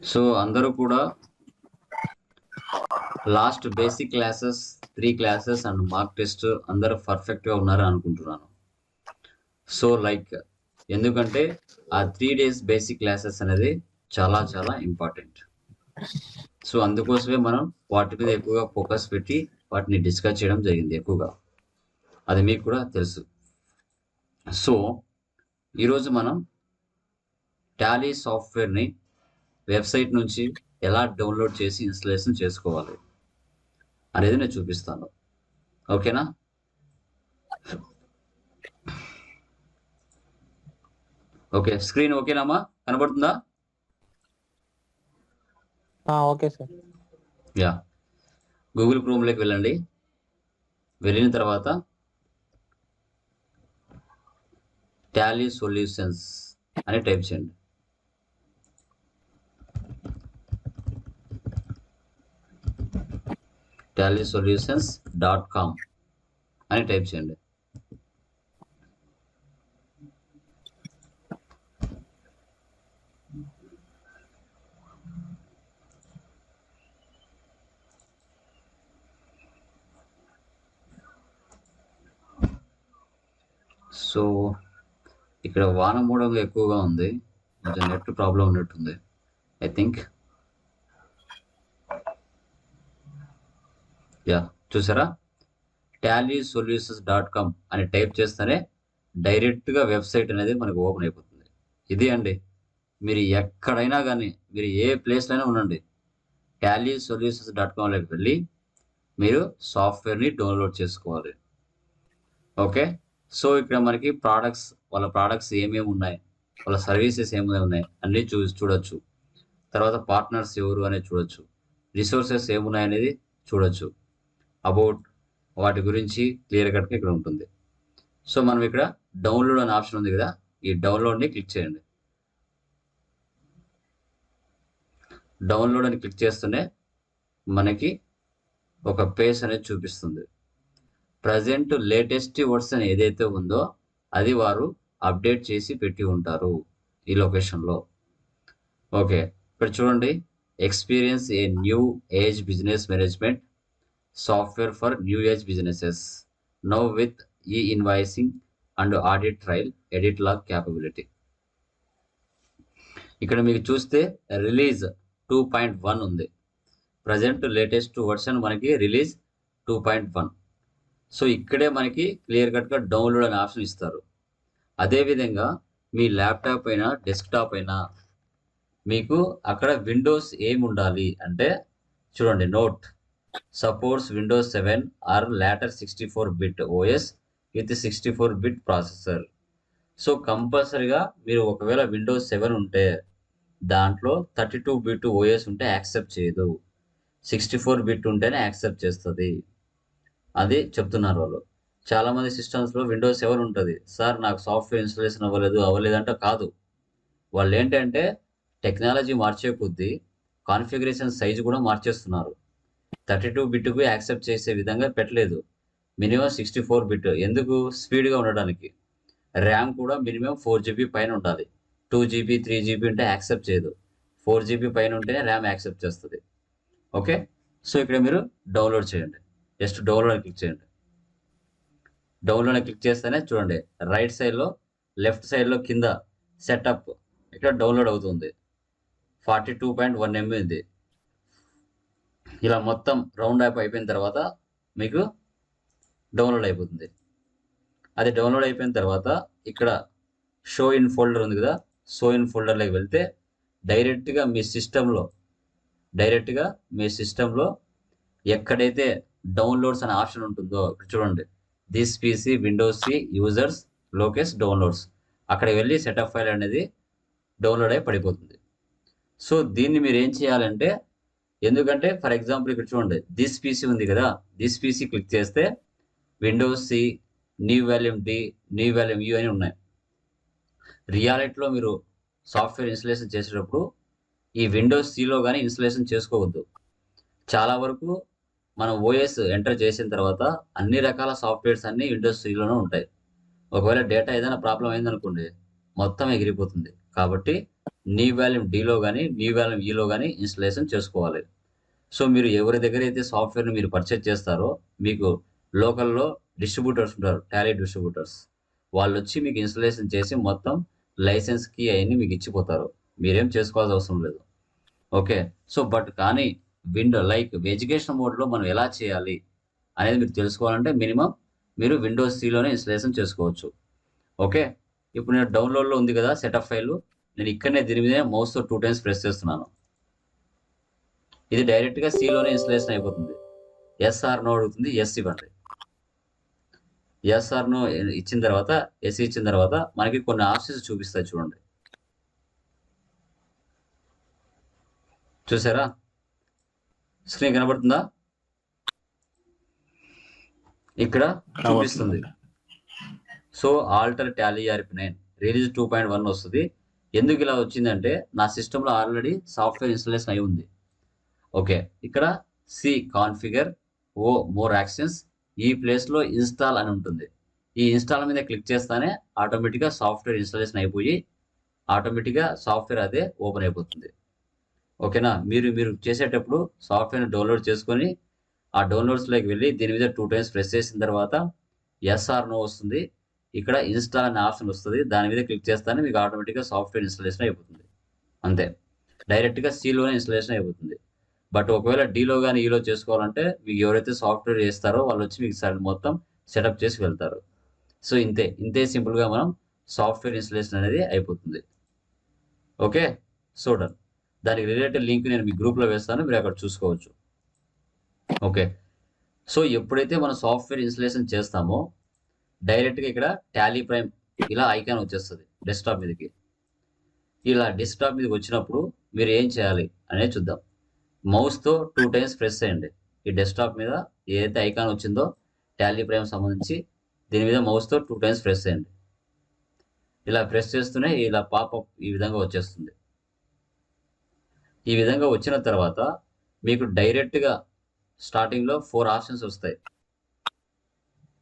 So అందరూ కూడా last basic classes 3 classes and mark test అందరూ పర్ఫెక్ట్గా ఉన్నారని అనుకుంటున్నాను. సో ఎందుకంటే ఆ 3 days బేసిక్ క్లాసెస్ అనేది చాలా చాలా ఇంపార్టెంట్. సో అందుకోసమే మనం వాటి మీద ఎక్కువగా ఫోకస్ పెట్టి వాటిని డిస్కస్ చేయడం జరిగింది ఎక్కువగా. అది మీకు కూడా తెలుసు. సో ఈరోజు మనం టాలీ సాఫ్ట్వేర్ని వెబ్సైట్ నుంచి ఎలా డౌన్లోడ్ చేసి ఇన్స్టాలేషన్ చేసుకోవాలి అనేది నేను చూపిస్తాను. ఓకేనా? ఓకే, స్క్రీన్ ఓకేనామా? కనబడుతుందా? Okay sir. యా, గూగుల్ క్రోమ్లోకి వెళ్ళండి. వెళ్ళిన తర్వాత టాలీ సొల్యూషన్స్ అని టైప్ చేయండి. tallysolutions.com అని టైప్ చేయండి. సో ఇక్కడ వాన మూడంగా ఎక్కువగా ఉంది, కొంచెం నెట్ ప్రాబ్లం ఉన్నట్టుంది ఐ థింక్. యా, చూసారా? tallysolutions.com అని టైప్ చేస్తేనే డైరెక్ట్గా వెబ్సైట్ అనేది మనకు ఓపెన్ అయిపోతుంది. ఇది అండి, మీరు ఎక్కడైనా కానీ మీరు ఏ ప్లేస్లో అయినా ఉండండి, tallysolutions.comలోకి వెళ్ళి మీరు సాఫ్ట్వేర్ని డౌన్లోడ్ చేసుకోవాలి. ఓకే, సో ఇక్కడ మనకి వాళ్ళ ప్రోడక్ట్స్ ఏమేమి ఉన్నాయి, వాళ్ళ సర్వీసెస్ ఏమేమి ఉన్నాయి అన్నీ చూడొచ్చు. తర్వాత పార్ట్నర్స్ ఎవరు అనేది చూడొచ్చు. రిసోర్సెస్ ఏమున్నాయి అనేది చూడొచ్చు. అబౌట్ వాటి గురించి క్లియర్ కట్గా ఇక్కడ ఉంటుంది. సో మనం ఇక్కడ డౌన్లోడ్ అనే ఆప్షన్ ఉంది కదా, ఈ డౌన్లోడ్ని క్లిక్ చేయండి. డౌన్లోడ్ అని క్లిక్ చేస్తూనే మనకి ఒక పేజ్ అనేది చూపిస్తుంది. ప్రజెంట్ లేటెస్ట్ వర్షన్ ఏదైతే ఉందో అది వారు అప్డేట్ చేసి పెట్టి ఉంటారు ఈ లొకేషన్లో. ఓకే, ఇక్కడ చూడండి, experience a new age business management software for new age businesses now with e invoicing and audit trail edit log capability. ఇక్కడ మీకు చూస్తే రిలీజ్ 2.1 ఉంది. ప్రజెంట్ లేటెస్ట్ వర్షన్ మనకి రిలీజ్ 2.1. సో ఇక్కడే మనకి క్లియర్ కట్గా డౌన్లోడ్ అనే ఆప్షన్ ఇస్తారు. అదేవిధంగా మీ ల్యాప్టాప్ అయినా డెస్క్టాప్ అయినా మీకు అక్కడ విండోస్ ఏమి ఉండాలి అంటే చూడండి, note supports Windows 7 or later 64-bit OS with 64-bit processor. So కంపల్సరీగా మీరు ఒకవేళ విండోస్ 7 ఉంటే దాంట్లో 32-bit OS ఉంటే యాక్సెప్ట్ చేయదు, 64-bit ఉంటేనే యాక్సెప్ట్ చేస్తుంది. అది చెప్తున్నారు వాళ్ళు. చాలామంది సిస్టమ్స్లో విండోస్ 7 ఉంటుంది, సార్ నాకు సాఫ్ట్వేర్ ఇన్స్టాలేషన్ అవ్వలేదంటే కాదు. వాళ్ళు ఏంటంటే టెక్నాలజీ మార్చే కొద్దీ కాన్ఫిగరేషన్ సైజు కూడా మార్చేస్తున్నారు. 32-bitకు యాక్సెప్ట్ చేసే విధంగా పెట్టలేదు, మినిమం 64-bit. ఎందుకు? స్పీడ్గా ఉండడానికి. ర్యామ్ కూడా మినిమం 4GB పైన ఉండాలి. 2GB 3GB ఉంటే యాక్సెప్ట్ చేయదు, 4GB పైన ఉంటేనే ర్యామ్ యాక్సెప్ట్ చేస్తుంది. ఓకే, సో ఇక్కడ మీరు డౌన్లోడ్ చేయండి. జస్ట్ డౌన్లోడ్ క్లిక్ చేయండి. డౌన్లోడ్ క్లిక్ చేస్తేనే చూడండి, రైట్ సైడ్లో లెఫ్ట్ సైడ్లో కింద సెటప్ ఇక్కడ డౌన్లోడ్ అవుతుంది. 42.1 MB ఉంది. ఇలా మొత్తం రౌండ్ యాప్ అయిపోయిన తర్వాత మీకు డౌన్లోడ్ అయిపోతుంది. అది డౌన్లోడ్ అయిపోయిన తర్వాత ఇక్కడ షో ఇన్ ఫోల్డర్ ఉంది కదా, షో ఇన్ ఫోల్డర్లోకి వెళ్తే డైరెక్ట్గా మీ సిస్టంలో ఎక్కడైతే డౌన్లోడ్స్ అనే ఆప్షన్ ఉంటుందో ఇక్కడ చూడండి, this PC windows C users Lokesh downloads, అక్కడికి వెళ్ళి సెటప్ ఫైల్ అనేది డౌన్లోడ్ అయి పడిపోతుంది. సో దీన్ని మీరు ఏం చేయాలంటే, ఎందుకంటే ఫర్ ఎగ్జాంపుల్ ఇక్కడ చూడండి, దిస్ పీసీ ఉంది కదా, దిస్ పీసీ క్లిక్ చేస్తే windows C, new volume D, new volume U అని ఉన్నాయి. రియాలిటీలో మీరు సాఫ్ట్వేర్ ఇన్స్టాలేషన్ చేసేటప్పుడు ఈ విండోస్ సిలో కానీ ఇన్స్టాలేషన్ చేసుకోవద్దు. చాలా వరకు మనం ఓఎస్ ఎంటర్ చేసిన తర్వాత అన్ని రకాల సాఫ్ట్వేర్స్ అన్నీ విండోస్ సిలోనే ఉంటాయి. ఒకవేళ డేటా ఏదైనా ప్రాబ్లం అయిందనుకోండి మొత్తం ఎగిరిపోతుంది. కాబట్టి నీ వాల్యూమ్ డీలో కానీ నీ వాల్యూమ్ ఈలో కానీ ఇన్స్టలేషన్ చేసుకోవాలి. సో మీరు ఎవరి దగ్గర అయితే సాఫ్ట్వేర్ని మీరు పర్చేజ్ చేస్తారో మీకు లోకల్లో డిస్ట్రిబ్యూటర్స్ ఉంటారు, టాలీ డిస్ట్రిబ్యూటర్స్. వాళ్ళు వచ్చి మీకు ఇన్స్టలేషన్ చేసి మొత్తం లైసెన్స్కి అవన్నీ మీకు ఇచ్చిపోతారు. మీరేం చేసుకోవాల్సిన అవసరం లేదు. ఓకే. సో బట్ కానీ లైక్ ఎడ్యుకేషన్ మోడ్లో మనం ఎలా చేయాలి అనేది మీరు తెలుసుకోవాలంటే మినిమం మీరు విండోస్ సిలోనే ఇన్స్టలేషన్ చేసుకోవచ్చు. ఓకే. ఇప్పుడు నేను డౌన్లోడ్లో ఉంది కదా సెటప్ ఫైల్, నేను ఇక్కడనే దీని మీద మౌస్తో 2 టైమ్స్ ప్రెస్ చేస్తున్నాను. ఇది డైరెక్ట్గా సిలోనే ఇన్స్టలేషన్ అయిపోతుంది. ఎస్ఆర్ నో అడుగుతుంది, ఎస్ ఇవ్వండి. ఎస్ఆర్ నో ఇచ్చిన తర్వాత ఎస్ ఇచ్చిన తర్వాత మనకి కొన్ని ఆప్షన్స్ చూపిస్తాయి చూడండి. చూసారా? స్క్రీన్ కనబడుతుందా? ఇక్కడ చూపిస్తుంది. So alter Tally RP9 release 2.1 వస్తుంది. ఎందుకు ఇలా వచ్చిందంటే నా సిస్టంలో ఆల్రెడీ సాఫ్ట్వేర్ ఇన్స్టాలేషన్ అయి ఉంది. ఓకే. ఇక్కడ సి కాన్ఫిగర్, ఓ మోర్ యాక్షన్స్, ఈ ప్లేస్లో ఇన్స్టాల్ అని ఉంటుంది. ఈ ఇన్స్టాల్ మీద క్లిక్ చేస్తానే ఆటోమేటిక్గా సాఫ్ట్వేర్ ఇన్స్టాలేషన్ అయిపోయి ఆటోమేటిక్గా సాఫ్ట్వేర్ అదే ఓపెన్ అయిపోతుంది. ఓకేనా? మీరు చేసేటప్పుడు సాఫ్ట్వేర్ని డౌన్లోడ్ చేసుకొని ఆ డౌన్లోడ్స్లోకి వెళ్ళి దీని మీద 2 టైమ్స్ ప్రెస్ చేసిన తర్వాత ఎస్ఆర్ నో వస్తుంది. ఇక్కడ ఇన్స్టాల్ అనే ఆప్షన్ వస్తుంది. దాని మీద క్లిక్ చేస్తానే మీకు ఆటోమేటిక్గా సాఫ్ట్వేర్ ఇన్స్టాలేషన్ అయిపోతుంది. అంతే, డైరెక్ట్గా సిలోనే ఇన్స్టాలేషన్ అయిపోతుంది. బట్ ఒకవేళ డీలో కానీ ఈలో చేసుకోవాలంటే మీకు ఎవరైతే సాఫ్ట్వేర్ చేస్తారో వాళ్ళు వచ్చి మీకు మొత్తం సెటప్ చేసి వెళ్తారు. సో ఇంతే సింపుల్గా మనం సాఫ్ట్వేర్ ఇన్స్టాలేషన్ అనేది అయిపోతుంది. ఓకే. So done. దానికి రిలేటెడ్ లింక్ నేను మీ గ్రూప్లో వేస్తాను, మీరు అక్కడ చూసుకోవచ్చు. ఓకే. సో ఎప్పుడైతే మనం సాఫ్ట్వేర్ ఇన్స్టాలేషన్ చేస్తామో డైరెక్ట్గా ఇక్కడ టాలీ ప్రైమ్ ఇలా ఐకాన్ వచ్చేస్తుంది డెస్క్టాప్ మీదకి. ఇలా డెస్క్టాప్ మీదకి వచ్చినప్పుడు మీరు ఏం చేయాలి అనేది చూద్దాం. మౌస్తో 2 టైమ్స్ ప్రెస్ చేయండి. ఈ డెస్క్టాప్ మీద ఏదైతే ఐకాన్ వచ్చిందో టాలీ ప్రైమ్ సంబంధించి దీని మీద మౌస్తో 2 టైమ్స్ ప్రెస్ చేయండి. ఇలా ప్రెస్ చేస్తూనే ఇలా పాపప్ ఈ విధంగా వచ్చేస్తుంది. ఈ విధంగా వచ్చిన తర్వాత మీకు డైరెక్ట్గా స్టార్టింగ్లో 4 ఆప్షన్స్ వస్తాయి.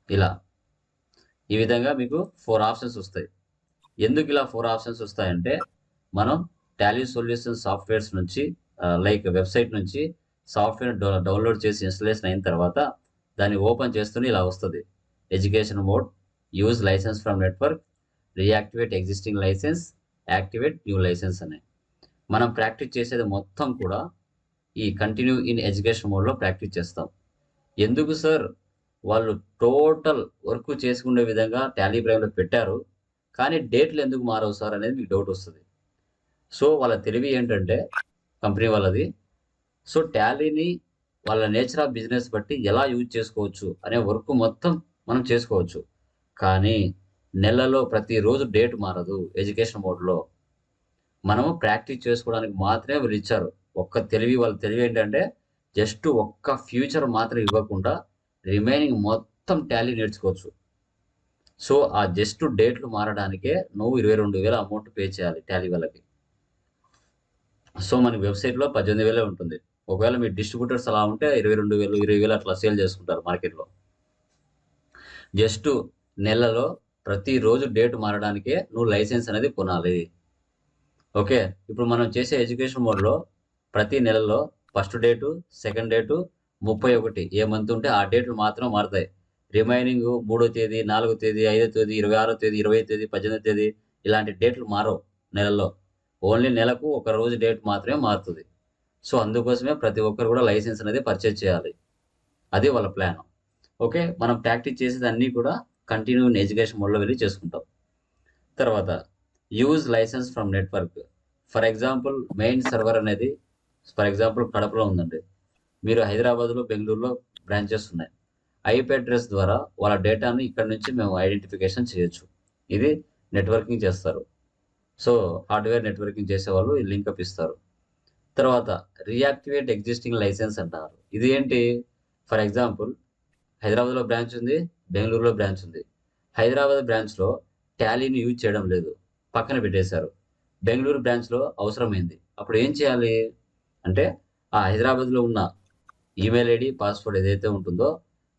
ఇలా ఈ విధంగా మీకు 4 ఆప్షన్స్ వస్తాయి. ఎందుకు ఇలా 4 ఆప్షన్స్ వస్తాయంటే మనం టాలీ సొల్యూషన్ సాఫ్ట్వేర్స్ నుంచి లైక్ వెబ్సైట్ నుంచి సాఫ్ట్వేర్ డౌన్లోడ్ చేసి ఇన్స్టాలేషన్ అయిన తర్వాత దాన్ని ఓపెన్ చేస్తూనే ఇలా వస్తుంది. Education mode, use licence from network, reactivate existing licence, activate new licence అని. మనం ప్రాక్టీస్ చేసేది మొత్తం కూడా ఈ కంటిన్యూ ఇన్ ఎడ్యుకేషన్ మోడ్లో ప్రాక్టీస్ చేస్తాం. ఎందుకు సార్ వాళ్ళు టోటల్ వర్క్ చేసుకునే విధంగా టాలీ ప్రైమ్లో పెట్టారు కానీ డేట్లు ఎందుకు మారవు సార్ అనేది మీకు డౌట్ వస్తుంది. సో వాళ్ళ తెలివి ఏంటంటే కంపెనీ వాళ్ళది, సో టాలీని వాళ్ళ నేచర్ ఆఫ్ బిజినెస్ బట్టి ఎలా యూజ్ చేసుకోవచ్చు అనే వర్క్ మొత్తం మనం చేసుకోవచ్చు. కానీ నెలలో ప్రతిరోజు డేట్ మారదు. ఎడ్యుకేషన్ మోడ్లో మనము ప్రాక్టీస్ చేసుకోవడానికి మాత్రమే వీళ్ళు ఇచ్చారు. వాళ్ళ తెలివి ఏంటంటే జస్ట్ ఒక్క ఫ్యూచర్ మాత్రం ఇవ్వకుండా రిమైనింగ్ మొత్తం టాలీ నేర్చుకోవచ్చు. సో ఆ జస్ట్ డేట్లు మారడానికే నువ్వు 22,000 అమౌంట్ పే చేయాలి టాలీ వాళ్ళకి. సో మనకి వెబ్సైట్లో 18,000 ఉంటుంది. ఒకవేళ మీ డిస్ట్రిబ్యూటర్స్ అలా ఉంటే 22,000, 20,000 అట్లా సేల్ చేసుకుంటారు మార్కెట్లో. జస్ట్ నెలలో ప్రతిరోజు డేట్ మారడానికే నువ్వు లైసెన్స్ అనేది కొనాలి. ఓకే. ఇప్పుడు మనం చేసే ఎడ్యుకేషన్ మోడ్లో ప్రతి నెలలో ఫస్ట్ డేటు, సెకండ్ డేటు, 31 ఏ మంత్ ఉంటే ఆ డేట్లు మాత్రం మారుతాయి. రిమైనింగ్ 3వ తేదీ, 4వ తేదీ, 5వ తేదీ, 26వ తేదీ, 20వ తేదీ, 18వ తేదీ ఇలాంటి డేట్లు మారవు నెలల్లో. ఓన్లీ నెలకు ఒక రోజు డేట్ మాత్రమే మారుతుంది. సో అందుకోసమే ప్రతి ఒక్కరు కూడా లైసెన్స్ అనేది పర్చేజ్ చేయాలి. అది వాళ్ళ ప్లాన్. ఓకే. మనం ప్రాక్టీస్ చేసేది అన్నీ కూడా కంటిన్యూ ఇన్ ఎడ్యుకేషన్ మోడ్లో వెళ్ళి చేసుకుంటాం. తర్వాత use licence from network. For example main server అనేది ఫర్ ఎగ్జాంపుల్ కడపలో ఉందండి. మీరు హైదరాబాద్లో, బెంగళూరులో బ్రాంచెస్ ఉన్నాయి. ఐపీ అడ్రస్ ద్వారా వాళ్ళ డేటాని ఇక్కడ నుంచి మేము ఐడెంటిఫికేషన్ చేయొచ్చు. ఇది నెట్వర్కింగ్ చేస్తారు. సో హార్డ్వేర్ నెట్వర్కింగ్ చేసేవాళ్ళు ఈ లింకప్ ఇస్తారు. తర్వాత రీయాక్టివేట్ ఎగ్జిస్టింగ్ లైసెన్స్ అంటారు. ఇది ఏంటి? ఫర్ ఎగ్జాంపుల్ హైదరాబాద్లో బ్రాంచ్ ఉంది, బెంగళూరులో బ్రాంచ్ ఉంది. హైదరాబాద్ బ్రాంచ్లో టాలీని యూజ్ చేయడం లేదు, పక్కన పెట్టేశారు. బెంగళూరు బ్రాంచ్లో అవసరమైంది. అప్పుడు ఏం చేయాలి అంటే ఆ హైదరాబాద్లో ఉన్న ఈమెయిల్ ఐడి, పాస్వర్డ్ ఏదైతే ఉంటుందో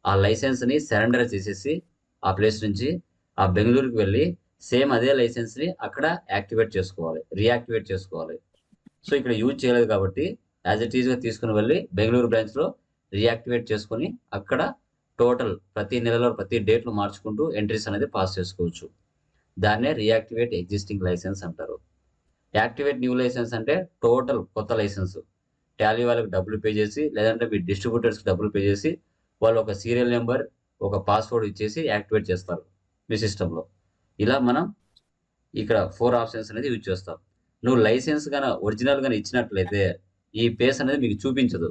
ఆ లైసెన్స్ని సరెండర్ చేసేసి ఆ ప్లేస్ నుంచి ఆ బెంగళూరుకి వెళ్ళి సేమ్ అదే లైసెన్స్ని అక్కడ యాక్టివేట్ చేసుకోవాలి, రీయాక్టివేట్ చేసుకోవాలి. సో ఇక్కడ యూజ్ చేయలేదు కాబట్టి యాజ్ ఇట్ ఈజ్గా తీసుకుని వెళ్ళి బెంగళూరు బ్రాంచ్లో రీయాక్టివేట్ చేసుకొని అక్కడ టోటల్ ప్రతి నెలలో ప్రతి డేట్లు మార్చుకుంటూ ఎంట్రీస్ అనేది పాస్ చేసుకోవచ్చు. దాన్నే రీయాక్టివేట్ ఎగ్జిస్టింగ్ లైసెన్స్ అంటారు. యాక్టివేట్ న్యూ లైసెన్స్ అంటే టోటల్ కొత్త లైసెన్స్. టాలీ వాళ్ళకి డబ్బులు పే చేసి, లేదంటే మీ డిస్ట్రిబ్యూటర్స్కి డబ్బులు పే చేసి, వాళ్ళు ఒక సీరియల్ నెంబర్, ఒక పాస్వర్డ్ ఇచ్చేసి యాక్టివేట్ చేస్తారు మీ సిస్టంలో. ఇలా మనం ఇక్కడ 4 ఆప్షన్స్ అనేది యూజ్ చేస్తాం. నువ్వు లైసెన్స్ ఒరిజినల్ గాని ఇచ్చినట్లయితే ఈ పేస్ అనేది మీకు చూపించదు.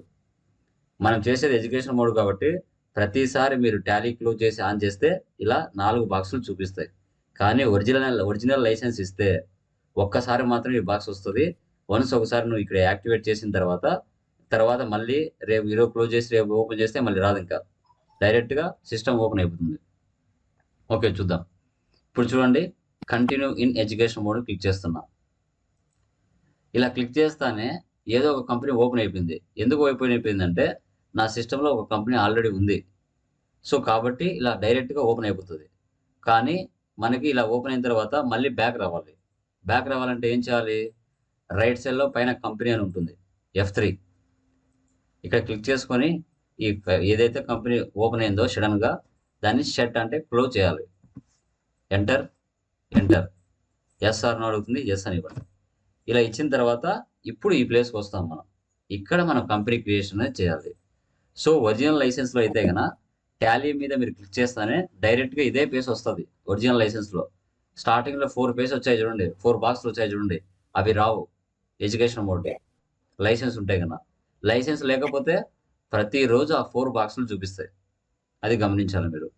మనం చేసేది ఎడ్యుకేషన్ మోడ్ కాబట్టి ప్రతిసారి మీరు టాలీ క్లోజ్ చేసి ఆన్ చేస్తే ఇలా 4 బాక్సులు చూపిస్తాయి. కానీ ఒరిజినల్ లైసెన్స్ ఇస్తే ఒక్కసారి మాత్రం ఈ బాక్స్ వస్తది. వన్స్ ఒకసారి నువ్వు ఇక్కడ యాక్టివేట్ చేసిన తర్వాత మళ్ళీ రేపు ఈరోజు క్లోజ్ చేసి రేపు ఓపెన్ చేస్తే మళ్ళీ రాదు ఇంకా. డైరెక్ట్‌గా సిస్టమ్ ఓపెన్ అయిపోతుంది. ఓకే చూద్దాం. ఇప్పుడు చూడండి, continue in education mode click చేస్తున్నా. ఇలా క్లిక్ చేస్తానే ఏదో ఒక కంపెనీ ఓపెన్ అయిపోయింది. ఎందుకు ఓపెన్ అయిపోయిందంటే నా సిస్టంలో ఒక కంపెనీ ఆల్రెడీ ఉంది. సో కాబట్టి ఇలా డైరెక్ట్‌గా ఓపెన్ అయిపోతది. కానీ మనకి ఇలా ఓపెన్ అయిన తర్వాత మళ్ళీ బ్యాక్ రావాలి. బ్యాక్ రావాలంటే ఏం చేయాలి? రైట్ సైడ్‌లో పైన కంపెనీ అని ఉంటుంది. F3 ఇక్కడ క్లిక్ చేసుకొని ఏదైతే కంపెనీ ఓపెన్ అయిందో సడెన్‌గా దాన్ని షట్ అంటే క్లోజ్ చేయాలి. Enter, enter. Yes or no అడుగుతుంది. యెస్ అని ఇవ్వండి. ఇలా ఇచ్చిన తర్వాత ఇప్పుడు ఈ ప్లేస్‌కి వస్తాం మనం. ఇక్కడ మనం కంపెనీ క్రియేషన్ అనేది చేయాలి. సో ఒరిజినల్ లైసెన్స్‌లో అయితే టాలీ మీద మీరు క్లిక్ చేస్తానే డైరెక్ట్‌గా ఇదే పేజ్ వస్తది ఒరిజినల్ లైసెన్స్‌లో. స్టార్టింగ్‌లో 4 పేజ్ వచ్చాయి చూడండి. 4 బాక్స్‌లు వచ్చాయి చూడండి. అవి రావు ఎడ్యుకేషన్ మోడ్‌లో. లైసెన్స్ ఉంటే లైసెన్స్ లేకపోతే ప్రతిరోజు ఆ 4 బాక్సులు చూపిస్తాయి. అది గమనించాలి మీరు.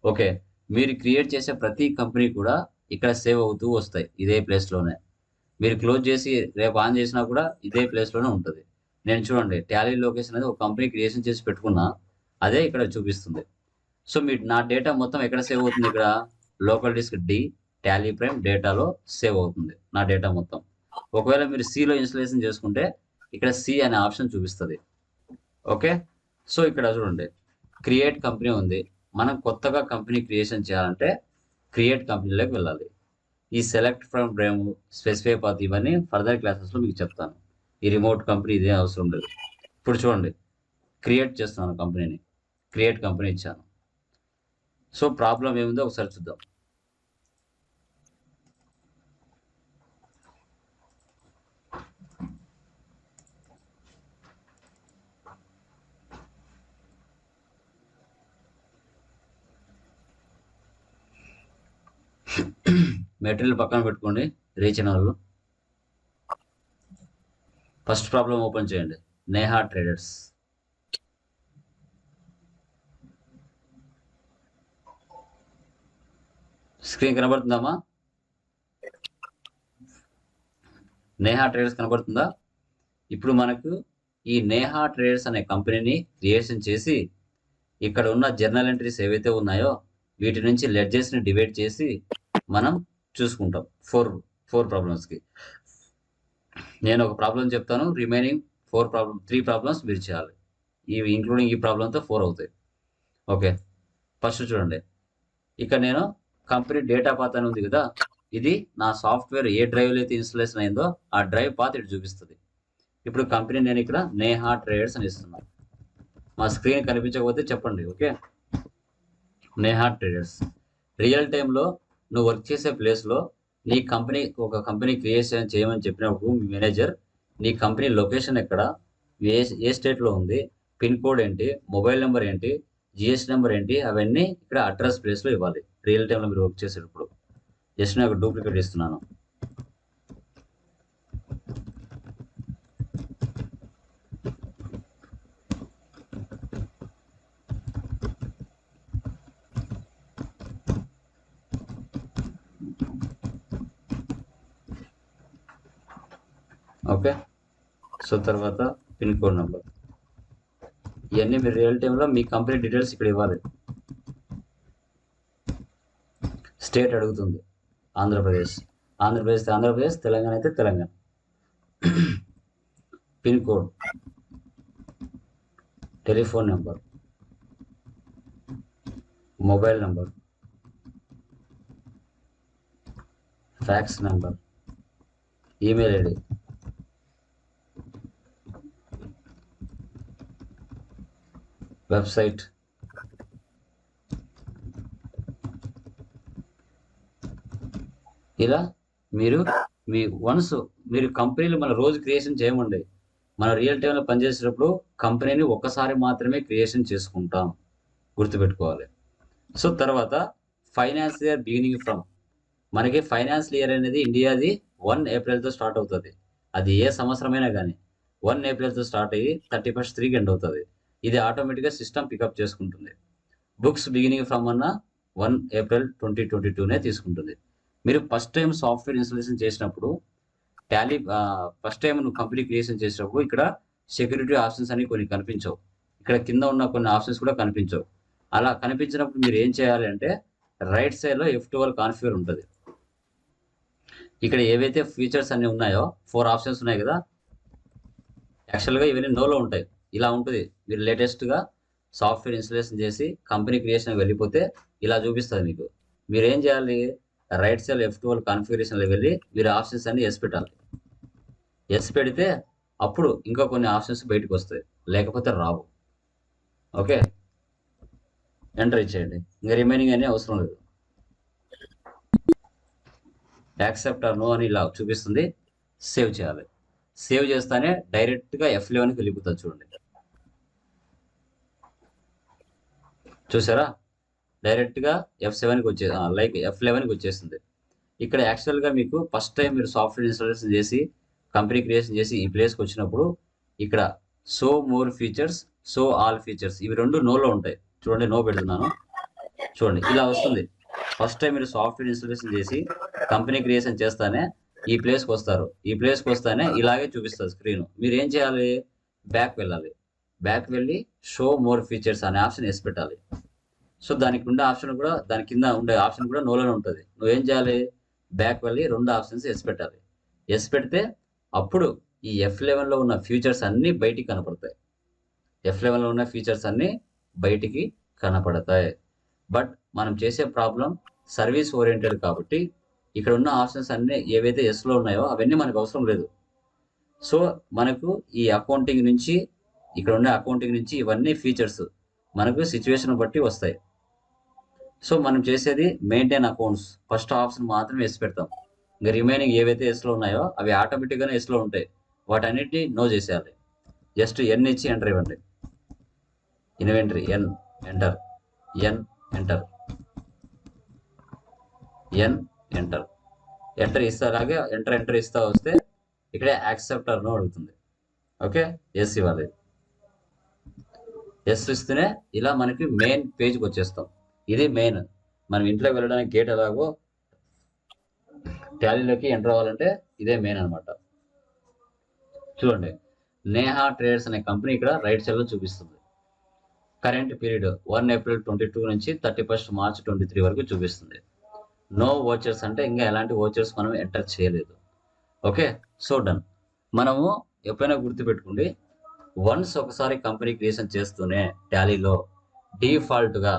ఓకే. మీరు క్రియేట్ చేసే ప్రతి కంపెనీ కూడా ఇక్కడ సేవ్ అవుతూ వస్తాయి ఇదే ప్లేస్‌లోనే. మీరు క్లోజ్ చేసి రేపు ఆన్ చేసినా కూడా ఇదే ప్లేస్‌లోనే ఉంటది. నేను చూడండి టాలీ లొకేషన్ అనేది ఒక కంపెనీ క్రియేషన్ చేసి పెట్టుకున్నా. అదే ఇక్కడ చూపిస్తుంది. సో నా డేటా మొత్తం ఎక్కడ సేవ్ అవుతుంది ఇక్కడ? Local disk D Tally Prime డేటాలో సేవ్ అవుతుంది నా డేటా మొత్తం. ఒకవేళ మీరు సిలో ఇన్‌స్టాలేషన్ చేసుకుంటే ఇక్కడ సి అనే ఆప్షన్ చూపిస్తది. ఓకే. సో ఇక్కడ చూడండి క్రియేట్ కంపెనీ ఉంది. మనం కొత్తగా కంపెనీ క్రియేషన్ చేయాలంటే క్రియేట్ కంపెనీలోకి వెళ్ళాలి. ఈ సెలెక్ట్ ఫ్రమ్ బ్రేమ్, స్పెసిఫై పాత్ ఇవన్నీ ఫర్దర్ క్లాసెస్‌లో మీకు చెప్తాను. ఈ రిమోట్ కంపెనీ ఇదే అవసరం లేదు. ఇప్పుడు చూడండి క్రియేట్ చేస్తున్నాను కంపెనీని. క్రియేట్ కంపెనీ ఇచ్చాను. సో ప్రాబ్లమ్ ఏముందో ఒకసారి చూద్దాం. మెటీరియల్ పక్కన పెట్టుకోండి. రీచ్ అయిన వాళ్ళు ఫస్ట్ ప్రాబ్లం ఓపెన్ చేయండి. నేహా ట్రేడర్స్. స్క్రీన్ కనబడుతుందమ్మా? నేహా ట్రేడర్స్ కనబడుతుందా? ఇప్పుడు మనకు ఈ నేహా ట్రేడర్స్ అనే కంపెనీని క్రియేషన్ చేసి ఇక్కడ ఉన్న జర్నల్ ఎంట్రీస్ ఏవైతే ఉన్నాయో వీటి నుంచి లెడ్జెస్ని డివైడ్ చేసి మనం చూసుకుంటాం. 4 ప్రాబ్లమ్స్కి. నేను ఒక ప్రాబ్లం చెప్తాను. రిమైనింగ్ 3 ప్రాబ్లమ్స్ మీరు చేయాలి. ఇవి ఇంక్లూడింగ్ ఈ ప్రాబ్లంతో 4 అవుతాయి. ఓకే. ఫస్ట్ చూడండి. ఇక్కడ నేను కంపెనీ డేటా పాత్ అని ఉంది కదా, ఇది నా సాఫ్ట్వేర్ ఏ డ్రైవ్లో అయితే ఇన్స్టాలేషన్ అయిందో ఆ డ్రైవ్ పాత్ ఇటు చూపిస్తుంది. ఇప్పుడు కంపెనీ నేను ఇక్కడ నేహా ట్రేడర్స్ అని ఇస్తున్నాను. మా స్క్రీన్ కనిపించకపోతే చెప్పండి. ఓకే. నేహా ట్రేడర్స్. రియల్ టైంలో నువ్వు వర్క్ చేసే ప్లేస్లో నీ కంపెనీ ఒక కంపెనీ క్రియేషన్ చేయమని చెప్పినప్పుడు మీ మేనేజర్ నీ కంపెనీ లొకేషన్ ఎక్కడ, ఏ స్టేట్లో ఉంది, పిన్ కోడ్ ఏంటి, మొబైల్ నెంబర్ ఏంటి, జిఎస్టీ నెంబర్ ఏంటి, అవన్నీ ఇక్కడ అడ్రస్ ప్లేస్లో ఇవ్వాలి. రియల్ టైంలో మీరు వర్క్ చేసేటప్పుడు. జస్ట్ నేను ఒక డూప్లికేట్ ఇస్తున్నాను. ఓకే. సో తర్వాత పిన్ కోడ్ నెంబర్, ఇవన్నీ మీరు రియల్ టైంలో మీ కంపెనీ డీటెయిల్స్ ఇక్కడ ఇవ్వాలి. స్టేట్ అడుగుతుంది ఆంధ్రప్రదేశ్. ఆంధ్రప్రదేశ్, తెలంగాణ అయితే Telangana. Pin code, telephone number, mobile number, fax number, email ID, website, ఇలా మీరు మీరు కంపెనీలు మన రోజు క్రియేషన్ చేయమండి. మనం రియల్ టైంలో పనిచేసేటప్పుడు కంపెనీని ఒక్కసారి మాత్రమే క్రియేషన్ చేసుకుంటాం, గుర్తుపెట్టుకోవాలి. సో తర్వాత ఫైనాన్స్ ఇయర్ బిగినింగ్ ఫ్రమ్, మనకి ఫైనాన్షియల్ ఇయర్ అనేది ఇండియాది 1 ఏప్రిల్తో స్టార్ట్ అవుతుంది. అది ఏ సంవత్సరమైనా కానీ 1 ఏప్రిల్తో స్టార్ట్ అయ్యి 31st 3కి ఎండ్ అవుతుంది. ఇది ఆటోమేటిక్గా సిస్టమ్ పికప్ చేసుకుంటుంది. బుక్స్ బిగినింగ్ ఫ్రమ్ అన్న 1 ఏప్రిల్ 2022నే తీసుకుంటుంది. మీరు ఫస్ట్ టైం సాఫ్ట్వేర్ ఇన్స్టాలేషన్ చేసినప్పుడు టాలీ ఫస్ట్ టైం నువ్వు కంపెనీ క్రియేషన్ చేసినప్పుడు ఇక్కడ సెక్యూరిటీ ఆప్షన్స్ అని కొన్ని కనిపించవు, ఇక్కడ కింద ఉన్న కొన్ని ఆప్షన్స్ కూడా కనిపించవు. అలా కనిపించినప్పుడు మీరు ఏం చేయాలి అంటే రైట్ సైడ్లో F12 కాన్ఫిగర్ ఉంటుంది. ఇక్కడ ఏవైతే ఫీచర్స్ అన్ని ఉన్నాయో 4 ఆప్షన్స్ ఉన్నాయి కదా, యాక్చువల్గా ఇవన్నీ నోలో ఉంటాయి. ఇలా ఉంటుంది. మీరు లేటెస్ట్గా సాఫ్ట్వేర్ ఇన్స్టాలేషన్ చేసి కంపెనీ క్రియేషన్ వెళ్ళిపోతే ఇలా చూపిస్తుంది మీకు. మీరు ఏం చేయాలి, రైట్ సైడ్ F12 కాన్ఫిగరేషన్లో వెళ్ళి మీరు ఆప్షన్స్ అన్ని ఎస్ పెట్టాలి. ఎస్ పెడితే అప్పుడు ఇంకా కొన్ని ఆప్షన్స్ బయటకు వస్తాయి, లేకపోతే రావు. ఓకే, ఎంటర్ ఇచ్చేయండి. ఇంకా రిమైనింగ్ అనే అవసరం లేదు. యాక్సెప్ట్ ఆర్ నో అని ఇలా చూపిస్తుంది. సేవ్ చేయాలి. సేవ్ చేస్తానే డైరెక్ట్గా F11కి వెళ్ళిపోతుంది. చూడండి, చూసారా, డైరెక్ట్గా F7కి F11కి వచ్చేసింది. ఇక్కడ యాక్చువల్గా మీకు ఫస్ట్ టైం మీరు సాఫ్ట్వేర్ ఇన్స్టాలేషన్ చేసి కంపెనీ క్రియేషన్ చేసి ఈ ప్లేస్కి వచ్చినప్పుడు ఇక్కడ so more features, so all features, ఇవి రెండు నోలో ఉంటాయి. చూడండి, నో పెడుతున్నాను. చూడండి, ఇలా వస్తుంది. ఫస్ట్ టైం మీరు సాఫ్ట్వేర్ ఇన్స్టాలేషన్ చేసి కంపెనీ క్రియేషన్ చేస్తానే ఈ ప్లేస్కి వస్తారు. ఈ ప్లేస్కి వస్తానే ఇలాగే చూపిస్తుంది స్క్రీన్. మీరు ఏం చేయాలి, బ్యాక్ వెళ్ళాలి. బ్యాక్ వెళ్ళి షో మోర్ ఫీచర్స్ అనే ఆప్షన్ వేసి పెట్టాలి. సో దానికి ఉండే ఆప్షన్ కూడా, దాని కింద ఉండే ఆప్షన్ కూడా నోలోనే ఉంటుంది. నువ్వేం చేయాలి, బ్యాక్ వెళ్ళి 2 ఆప్షన్స్ వేసి పెట్టాలి. వేసి పెడితే అప్పుడు ఈ F11లో ఉన్న ఫీచర్స్ అన్నీ బయటికి కనపడతాయి. F11లో ఉన్న ఫీచర్స్ అన్నీ బయటికి కనపడతాయి. బట్ మనం చేసే ప్రాబ్లం సర్వీస్ ఓరియంటెడ్ కాబట్టి ఇక్కడ ఉన్న ఆప్షన్స్ అన్నీ ఏవైతే ఎస్లో ఉన్నాయో అవన్నీ మనకు అవసరం లేదు. సో మనకు ఈ అకౌంటింగ్ నుంచి, ఇక్కడ ఉండే అకౌంటింగ్ నుంచి ఇవన్నీ ఫీచర్స్ మనకు సిచ్యువేషన్ బట్టి వస్తాయి. సో మనం చేసేది మెయింటైన్ అకౌంట్స్, ఫస్ట్ ఆప్షన్ మాత్రమే ఎస్ పెడతాం. ఇంకా రిమైనింగ్ ఏవైతే ఎస్లో ఉన్నాయో అవి ఆటోమేటిక్గానే ఎస్లో ఉంటాయి. వాటన్నిటిని నో చేసేయాలి. జస్ట్ ఎన్ ఇచ్చి ఎంటర్ ఇవ్వండి. ఇన్వెంటరీ ఎన్ ఎంటర్, ఎన్ ఎంటర్, ఎన్ ఎంటర్, ఎంటర్ ఇస్తా. అలాగే ఎంటర్ ఇస్తా వస్తే ఇక్కడే యాక్సెప్ట్ ఆర్ నో అడుగుతుంది. ఓకే, ఎస్ ఇవ్వాలి. ఎస్ ఇస్తేనే ఇలా మనకి మెయిన్ పేజ్కి వచ్చేస్తాం. ఇది మెయిన్. మనం ఇంట్లోకి వెళ్ళడానికి గేట్ ఎలాగో టాలీలోకి ఎంటర్ అవ్వాలంటే ఇదే మెయిన్ అనమాట. చూడండి, నేహా ట్రేడర్స్ అనే కంపెనీ ఇక్కడ రైట్ సైడ్లో చూపిస్తుంది. కరెంట్ పీరియడ్ 1 ఏప్రిల్ 22 నుంచి 31st మార్చ్ 23 వరకు చూపిస్తుంది. నో ఓచర్స్ అంటే ఇంకా ఎలాంటి ఓచర్స్ మనం ఎంటర్ చేయలేదు. Okay, so done. మనము ఎప్పుడైనా గుర్తుపెట్టుకోండి, వన్స్ ఒకసారి కంపెనీ క్రియేషన్ చేస్తూనే టాలీలో డిఫాల్ట్గా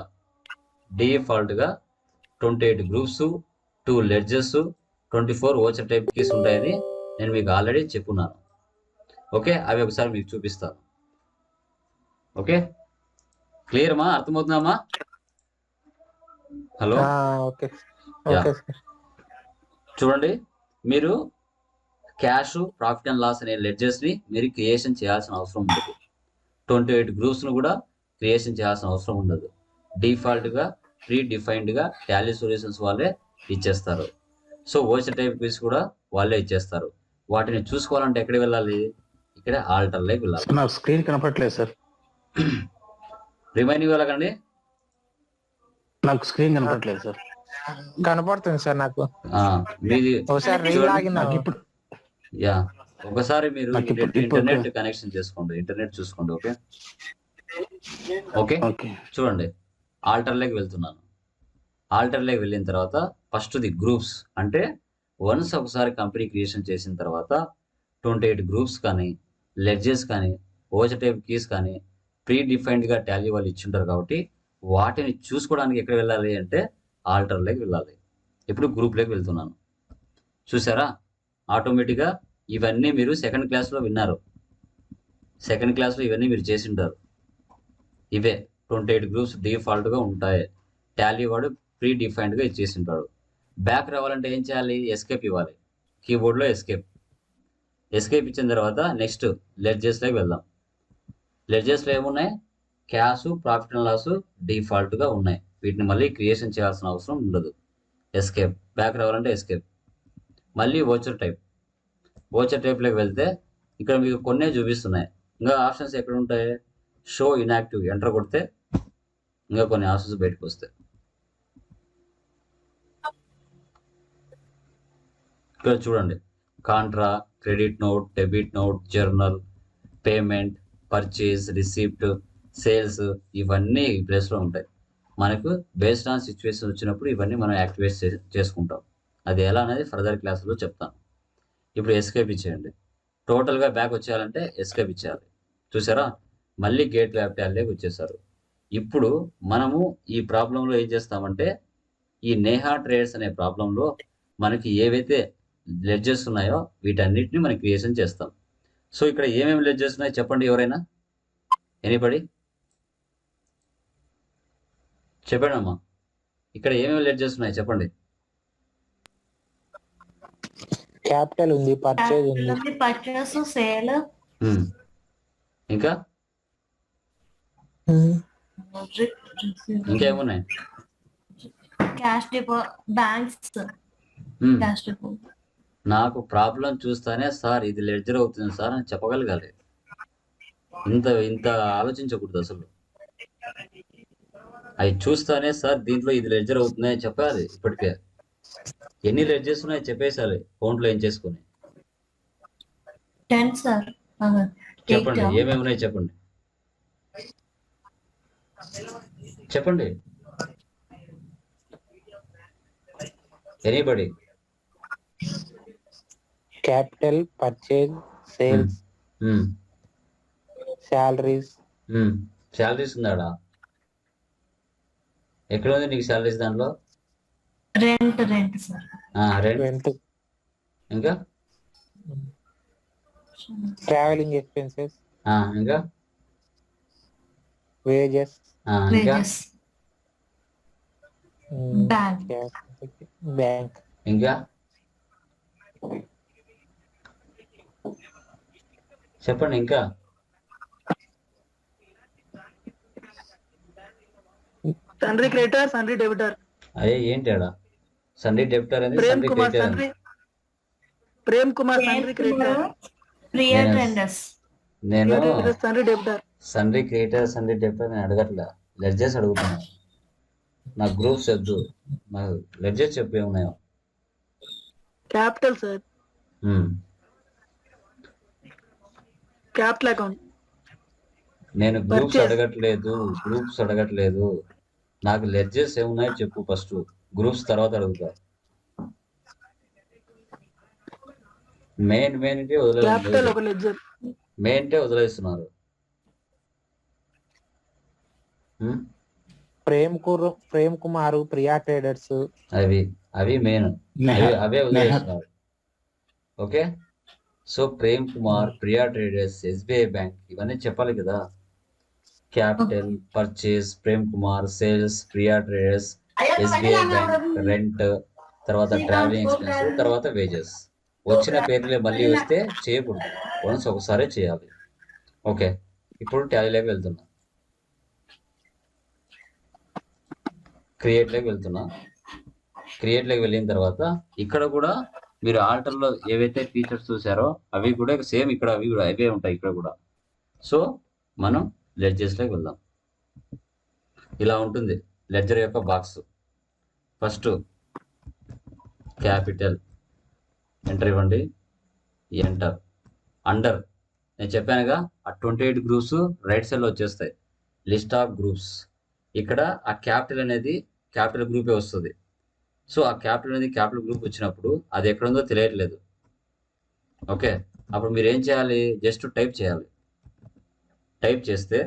28 groups, 2 ledges, 24 voucher type keys ఉంటాయని నేను మీకు ఆల్రెడీ చెప్పున్నాను. ఓకే, అవి ఒకసారి మీకు చూపిస్తాను. ఓకే, క్లియర్ మా, అర్థమవుతుందమ్మా? హలో, చూడండి, మీరు క్యాష్, ప్రాఫిట్ అండ్ లాస్ అనే లెడ్జెస్ని మీరు క్రియేషన్ చేయాల్సిన అవసరం ఉండదు. 28 గ్రూప్స్ను కూడా క్రియేషన్ చేయాల్సిన అవసరం ఉండదు. డిఫాల్ట్గా ప్రీ డిఫైన్డ్గా టాలీ సొల్యూషన్స్ వాళ్ళే ఇచ్చేస్తారు. సో ఓచర్ టైప్ కీస్ కూడా వాళ్ళే ఇచ్చేస్తారు. వాటిని చూసుకోవాలంటే ఎక్కడికి వెళ్ళాలి, ఇక్కడ ఆల్టర్లోకి వెళ్ళాలి. నాకు స్క్రీన్ కనపడట్లేదు సార్. రిమైనింగ్ వెళ్ళకండి. నాకు స్క్రీన్ కనపడట్లేదు సార్. కనపడుతుంది సార్ నాకు. మీది ఇప్పుడు యా, ఒకసారి మీరు ఇంటర్నెట్ కనెక్షన్ చేసుకోండి, ఇంటర్నెట్ చూసుకోండి. ఓకే ఓకే, చూడండి, ఆల్టర్లోకి వెళ్తున్నాను. ఆల్టర్లోకి వెళ్ళిన తర్వాత ఫస్ట్ ది గ్రూప్స్ అంటే వన్స్ ఒకసారి కంపెనీ క్రియేషన్ చేసిన తర్వాత 28 గ్రూప్స్ కానీ, లెడ్జెస్ కానీ, ఓచర్ టైప్ కీస్ కానీ ప్రీ డిఫైన్డ్గా టాలీ వాళ్ళు ఇచ్చింటారు కాబట్టి వాటిని చూసుకోవడానికి ఎక్కడ వెళ్ళాలి అంటే ఆల్టర్లోకి వెళ్ళాలి. ఇప్పుడు గ్రూప్లోకి వెళ్తున్నాను. చూసారా? ఆటోమేటిక్గా ఇవన్నీ మీరు సెకండ్ క్లాస్లో విన్నారు. సెకండ్ క్లాస్లో ఇవన్నీ మీరు చేసి ఉంటారు. ఇవే 28 గ్రూప్స్ డిఫాల్ట్గా ఉంటాయి. టాలీ వాడు ప్రీ డిఫైన్డ్గా ఇచ్చేసి ఉంటాడు. బ్యాక్ రావాలంటే ఏం చేయాలి? ఎస్కేప్ ఇవ్వాలి. కీబోర్డ్లో ఎస్కేప్ ఇచ్చిన తర్వాత నెక్స్ట్ లెడ్జెస్లోకి వెళ్దాం. లెడ్జెస్లో ఏమున్నాయి? క్యాష్, ప్రాఫిట్ అండ్ లాస్ డిఫాల్ట్గా ఉన్నాయి. వీటిని మళ్ళీ క్రియేషన్ చేయాల్సిన అవసరం ఉండదు. ఎస్కేప్. బ్యాక్ రావాలంటే ఎస్కేప్. మళ్ళీ వోచర్ టైప్లోకి వెళ్తే ఇక్కడ మీకు కొన్నే చూపిస్తున్నాయి. ఇంకా ఆప్షన్స్ ఎక్కడ ఉంటాయి? షో ఇన్యాక్టివ్ ఎంటర్ కొడితే ఇంకా కొన్ని ఆప్షన్స్ బయటకు వస్తాయి. ఇక్కడ చూడండి, Contra, credit note, debit note, journal, payment, purchase, receipt, sales, ఇవన్నీ ఈ ప్లేస్లో ఉంటాయి. మనకు బేస్డ్ ఆన్ సిచ్యువేషన్ వచ్చినప్పుడు ఇవన్నీ మనం యాక్టివేట్ చేసుకుంటాం. అది ఎలా అనేది ఫర్దర్ క్లాసులో చెప్తాను. ఇప్పుడు ఎస్కేప్ ఇచ్చేయండి. టోటల్గా బ్యాక్ వచ్చేయాలంటే ఎస్కేప్ ఇచ్చేయాలి. చూసారా? మళ్ళీ గేట్ వ్యాప్ ట్యాబ్లోకి వచ్చేసారు. ఇప్పుడు మనము ఈ ప్రాబ్లంలో ఏం చేస్తామంటే ఈ నేహా ట్రేడ్స్ అనే ప్రాబ్లంలో మనకి ఏవైతే లెడ్జెస్ ఉన్నాయో వీటన్నిటిని మనం క్రియేషన్ చేస్తాం. సో ఇక్కడ ఏమేమి లెడ్జెస్ ఉన్నాయో చెప్పండి ఎవరైనా? ఎనీబడి చెప్పండి అమ్మా. ఇక్కడ ఏమేమి లెడ్జెస్ ఉన్నాయి చెప్పండి. క్యాపిటల్ ఉంది, పర్చేజ్ ఉంది, పర్చేస్, సేల్, ఇంకా ఇంకేమున్నాయి? క్యాష్ డిపో, బ్యాంక్స్, మ్మ్. Cash depot. నాకు ప్రాబ్లం చూస్తానే సార్ ఇది లెడ్జర్ అవుతుంది సార్ అని చెప్పగలగాలి. ఇంత ఆలోచించకూడదు అసలు. అవి చూస్తానే సార్ దీంట్లో ఇది లెడ్జర్ అవుతుంది అని చెప్పాలి. ఇప్పటికే ఎన్ని లెడ్జెస్ ఉన్నాయో చెప్పేసాలి ఫోన్లో ఏం చేసుకుని. 10 సార్. చెప్పండి ఏమేమి ఉన్నాయో చెప్పండి. Anybody? Capital, purchase, sales, salaries. Salaries ఉందాడా? ఎక్కడ ఉంది నీకు శాలరీస్ దాంట్లో? Rent sir. రెంట్. ఇంకా ట్రావెలింగ్ ఎక్స్పెన్సెస్, ఇంకా వేజెస్, ఇంకా బ్యాంక్, ఇంకా చెప్పండి. ఇంకా సన్రీ క్రెడిటర్, సన్రీ డెబిటర్. అదే ఏంటాడా? సన్రీ డెబిటర్ అనేది ప్రేమ్ సన్రీ కుమార్, క్రెడిటర్ సన్రీ ప్రేమ్ కుమార్, సన్రీ క్రెడిటర్. ప్రియా ట్రెండర్స్. నేను సన్రీ డెబిటర్. సన్రీ క్రియేటర్, సన్రీ డెబిటర్ నేను అడగట్లే, లెడ్జెస్ అడుగుతున్నా. నాకు గ్రూప్స్ వద్దు, నాకు లెడ్జెస్ చెప్పు ఏమున్నాయో. Capital sir, capital account. నేను గ్రూప్స్ Purchase. అడగట్లేదు. నాకు లెడ్జెస్ ఏమున్నాయో చెప్పు ఫస్ట్. గ్రూప్స్ తర్వాత అడుగుతా. మెయిన్ క్యాపిటల్ ఒక లెడ్జర్. వదిలేస్తున్నారు. ప్రేమ్ కుమార్, ప్రియా ట్రేడర్స్. అవి మెయిన్, అవే వదిలేస్తున్నారు. Okay. So Prem Kumar, Priya traders, SBI bank ఇవన్నీ చెప్పాలి కదా. Capital, purchase, Prem Kumar, sales, Priya traders, SBI bank, rent, తర్వాత ట్రావెలింగ్ ఎక్స్పెన్స్, తర్వాత వేజెస్. వచ్చిన పేర్లే మళ్ళీ వస్తే చేయకూడదు, వన్స్ ఒకసారి చేయాలి. ఓకే. ఇప్పుడు టాలీలోకి వెళ్తున్నా, క్రియేట్లోకి వెళ్ళిన తర్వాత ఇక్కడ కూడా మీరు ఆల్టర్లో ఏవైతే ఫీచర్స్ చూసారో అవి కూడా సేమ్ ఇక్కడ అవే ఉంటాయి ఇక్కడ కూడా. సో మనం లెడ్జెస్లోకి వెళ్దాం. ఇలా ఉంటుంది లెడ్జర్ యొక్క బాక్స్. ఫస్ట్ క్యాపిటల్ ఎంటర్ ఇవ్వండి, ఎంటర్. అండర్ నేను చెప్పానుగా ఆ 28 గ్రూప్స్ రైట్ సైడ్లో వచ్చేస్తాయి, లిస్ట్ ఆఫ్ గ్రూప్స్. ఇక్కడ ఆ క్యాపిటల్ అనేది క్యాపిటల్ గ్రూపే వస్తుంది. సో ఆ క్యాపిటల్ అనేది క్యాపిటల్ గ్రూప్ వచ్చినప్పుడు అది ఎక్కడుందో తెలియట్లేదు. ఓకే. అప్పుడు మీరు ఏం చేయాలి? జస్ట్ టైప్ చేయాలి. టైప్ చేస్తే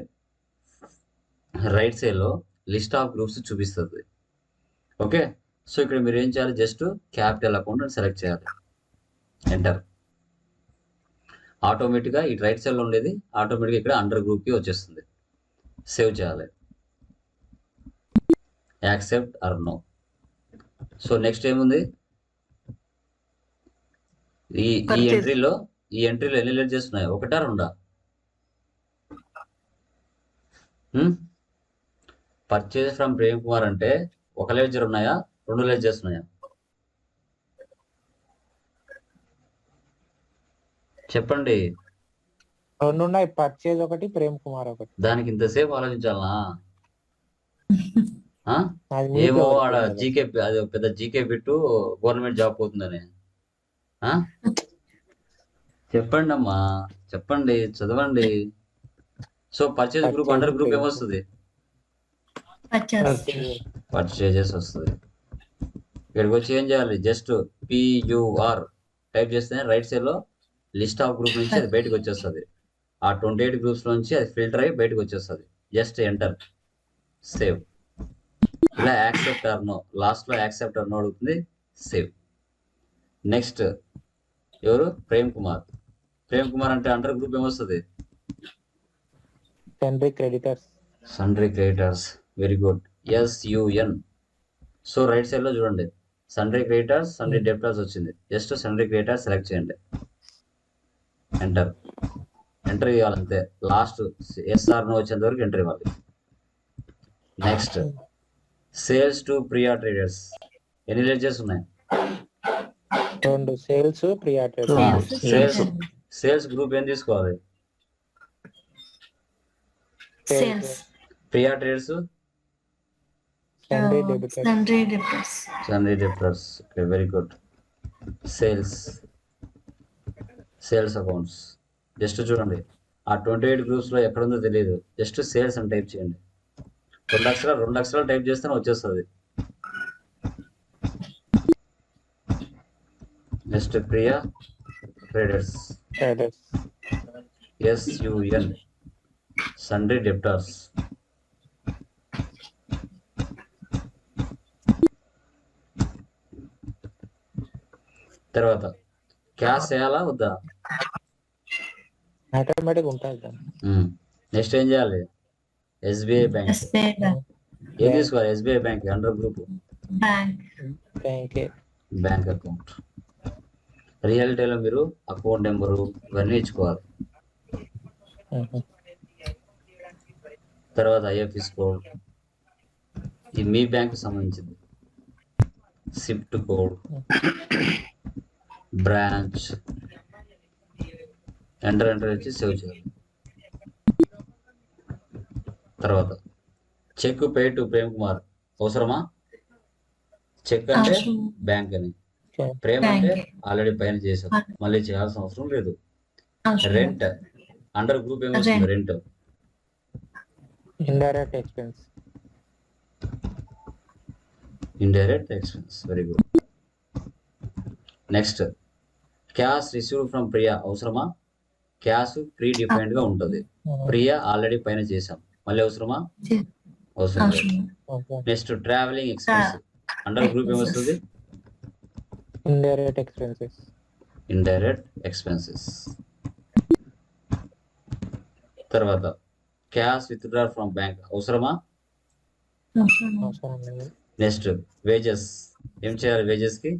రైట్ సైడ్లో లిస్ట్ ఆఫ్ గ్రూప్స్ చూపిస్తుంది. ఓకే. సో ఇక్కడ మీరు ఏం చేయాలి? జస్ట్ క్యాపిటల్ అకౌంట్ అని సెలెక్ట్ చేయాలి. ఎంటర్. ఆటోమేటిక్గా ఇటు రైట్ సైడ్లో ఉండేది ఆటోమేటిక్గా ఇక్కడ అండర్ గ్రూప్కి వచ్చేస్తుంది. సేవ్ చేయాలి. Accept or no. So next ఏముంది, ఈ Purchase. ఎంట్రీలో ఎన్ని లెడ్జెస్ ఉన్నాయి, ఒకటా రెండా? పర్చేజ్ ఫ్రమ్ ప్రేమ్ కుమార్ అంటే ఒక లెడ్జర్ ఉన్నాయా, 2 లెడ్జెస్ ఉన్నాయా? చెప్పండి. 2 ఉన్నాయి, పర్చేజ్ ఒకటి, ప్రేమ్ కుమార్ ఒకటి. దానికి ఇంతసేపు ఆలోచించాలనా? అది మీకే ఏమో వర్క్ ఆడ ఉంది. జీకే, అది ఒక పెద్ద జీకే పెట్టు గవర్నమెంట్ జాబ్ పోతుందని. చెప్పండి అమ్మా, చెప్పండి, చదవండి. So purchase group, under group ఏమొస్తుంది? పర్చేజెస్ వస్తుంది. ఇక్కడికి వచ్చి ఏం చేయాలి, జస్ట్ PUR టైప్ చేస్తేనే రైట్ సైడ్ లో లిస్ట్ ఆఫ్ గ్రూప్ నుంచి అది బయటకు వచ్చేస్తుంది. ఆ 28 గ్రూప్స్ నుంచి అది ఫిల్టర్ అయ్యి బయటకు వచ్చేస్తుంది. Just enter, save. ఇలా యాక్సెప్ట్ ఆర్ నో, లాస్ట్ లో యాక్సెప్ట్ ఆర్ నో అడుగుతుంది, సేవ్. నెక్స్ట్ ఎవరు, ప్రేమ్ కుమార్. ప్రేమ్ కుమార్ అంటే అండర్ గ్రూప్ ఏమొస్తుంది? Sundry creditors. Sundry creditors, very good, SUN. So right side లో చూడండి, సన్రీ క్రెడిటర్స్, సన్రీ డెబ్టర్స్ వచ్చింది. జస్ట్ సన్రీ క్రెడిటర్స్ సెలెక్ట్ చేయండి, ఎంటర్. ఎంటర్ ఇవ్వాలి అంతే. లాస్ట్ SR నో వచ్చేంత వరకు ఎంటర్ ఇవ్వాలి. Next sales to Priya traders, ఎన్ని లెడ్జెస్ ఉన్నాయి? 2 సేల్స్, ప్రియా సేల్స్ గ్రూప్ ఏం తీసుకోవాలి? Sales, Priya traders, sundry debtors. Okay, very good. Sales accounts. Just చూడండి, ఆ 28 గ్రూప్స్ లో ఎక్కడ ఉందో తెలియదు, జస్ట్ సేల్స్ అని టైప్ చేయండి. 2 అక్షరాలు టైప్ చేస్తేనే వచ్చేస్తుంది. Next Priya traders, SUN, సన్రీ డెబ్టర్స్. తర్వాత క్యాష్ చేయాలా వద్దా? ఆటోమేటిక్ ఉంటుంది. నెక్స్ట్ ఏం చేయాలి, SBI బ్యాంక్. ఏం తీసుకోవాలి, SBI bank under group, bank account. రియాలిటీలో మీరు అకౌంట్ నెంబరు ఇవన్నీ ఇచ్చుకోవాలి. తర్వాత IFSC కోడ్, ఇది మీ బ్యాంక్ సంబంధించింది. SWIFT కోడ్, బ్రాంచ్, ఎంటర్ ఇచ్చి సేవ్ చేయాలి. తర్వాత cheque pay to Prem Kumar అవసరమా? చెక్ అంటే బ్యాంక్ అని, ప్రేమ్ అంటే ఆల్రెడీ పైన చేసాం, మళ్ళీ చేయాల్సిన అవసరం లేదు. రెంట్, అండర్ గ్రూప్ ఏమొస్తుంది? Rent, indirect expense. Very good. Next cash received from Priya అవసరమా? క్యాష్ ప్రీ డిఫైన్డ్ గా ఉంటుంది. ప్రియా ఆల్రెడీ పైన చేసాం, మళ్ళీ అవసరమా? అవసరం లేదు. Next travelling expense, under group ఏమొస్తుంది? Indirect expenses. తర్వాత క్యాష్ విత్డ్రా ఫ్రమ్ బ్యాంక్ అవసరమా? నెక్స్ట్ వేజెస్, ఏం చేయాలి వేజెస్ కి?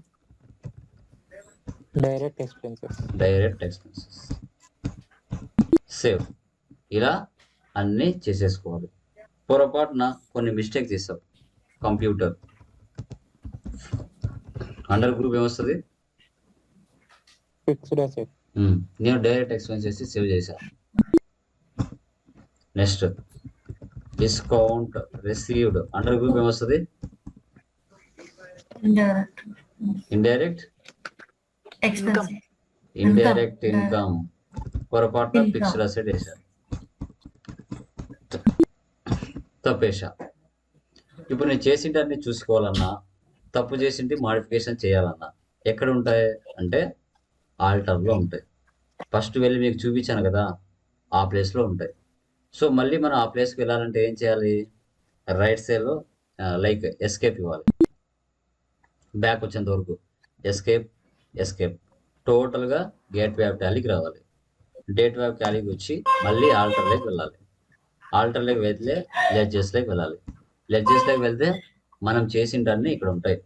Direct expenses. సేవ్. ఇలా అన్ని చేసేసుకోవాలి. పొరపాటున కొన్ని మిస్టేక్ చేస్తాం. కంప్యూటర్ అండర్ గ్రూప్ ఏమొస్తుంది? Fixed asset. నేను డైరెక్ట్ ఎక్స్పెన్స్ చేసి సేవ్ చేశాను. Next discount received, under group ఏమొస్తుంది? Indirect income. పొరపాటున ఫిక్స్డ్ అసెట్ వేశారు, తప్పేసా. ఇప్పుడు నేను చేసింటి అన్ని చూసుకోవాలన్నా, తప్పు చేసింటి మాడిఫికేషన్ చేయాలన్నా ఎక్కడ ఉంటాయి అంటే ఆల్టర్లో ఉంటాయి. ఫస్ట్ వెళ్ళి మీకు చూపించాను కదా, ఆ ప్లేస్లో ఉంటాయి. సో మళ్ళీ మనం ఆ ప్లేస్కి వెళ్ళాలంటే ఏం చేయాలి? రైట్ సైడ్లో లైక్ ఎస్కేప్ ఇవ్వాలి. బ్యాక్ వచ్చేంత వరకు ఎస్కేప్. టోటల్గా గేట్వే ఆఫ్ టాలీకి రావాలి. గేట్వే ఆఫ్ టాలీకి వచ్చి మళ్ళీ ఆల్టర్లోకి వెళ్ళాలి. ఆల్టర్లోకి వెళ్తే లెడ్జెస్లోకి వెళ్ళాలి. లెడ్జెస్లోకి వెళ్తే మనం చేసింటన్నీ ఇక్కడ ఉంటాయి.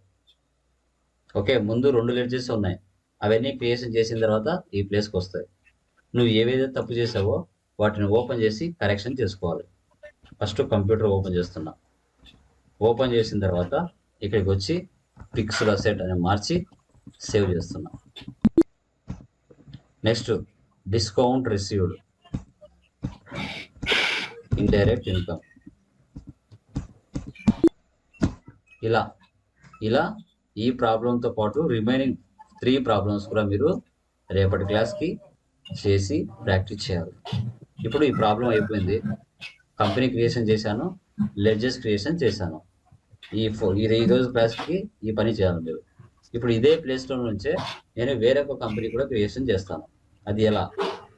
ఓకే, ముందు 2 లెడ్జెస్ ఉన్నాయి, అవన్నీ క్రియేషన్ చేసిన తర్వాత ఈ ప్లేస్కి వస్తాయి. నువ్వు ఏవైతే తప్పు చేసావో వాటిని ఓపెన్ చేసి కరెక్షన్ చేసుకోవాలి. ఫస్ట్ కంప్యూటర్ ఓపెన్ చేస్తున్నా. ఓపెన్ చేసిన తర్వాత ఇక్కడికి వచ్చి ఫిక్స్డ్ అసెట్ అని మార్చి సేవ్ చేస్తున్నా. Next discount received, indirect income. ఇలా ఈ ప్రాబ్లంతో పాటు రిమైనింగ్ 3 ప్రాబ్లమ్స్ కూడా మీరు రేపటి క్లాస్కి చేసి ప్రాక్టీస్ చేయాలి. ఇప్పుడు ఈ ప్రాబ్లం అయిపోయింది. కంపెనీ క్రియేషన్ చేశాను, లెడ్జెస్ క్రియేషన్ చేశాను. ఈ రోజు క్లాస్కి ఈ పని చేయాలి మీరు. ఇప్పుడు ఇదే ప్లేస్లో నుంచే నేను వేరొక కంపెనీ కూడా క్రియేషన్ చేస్తాను. అది ఎలా?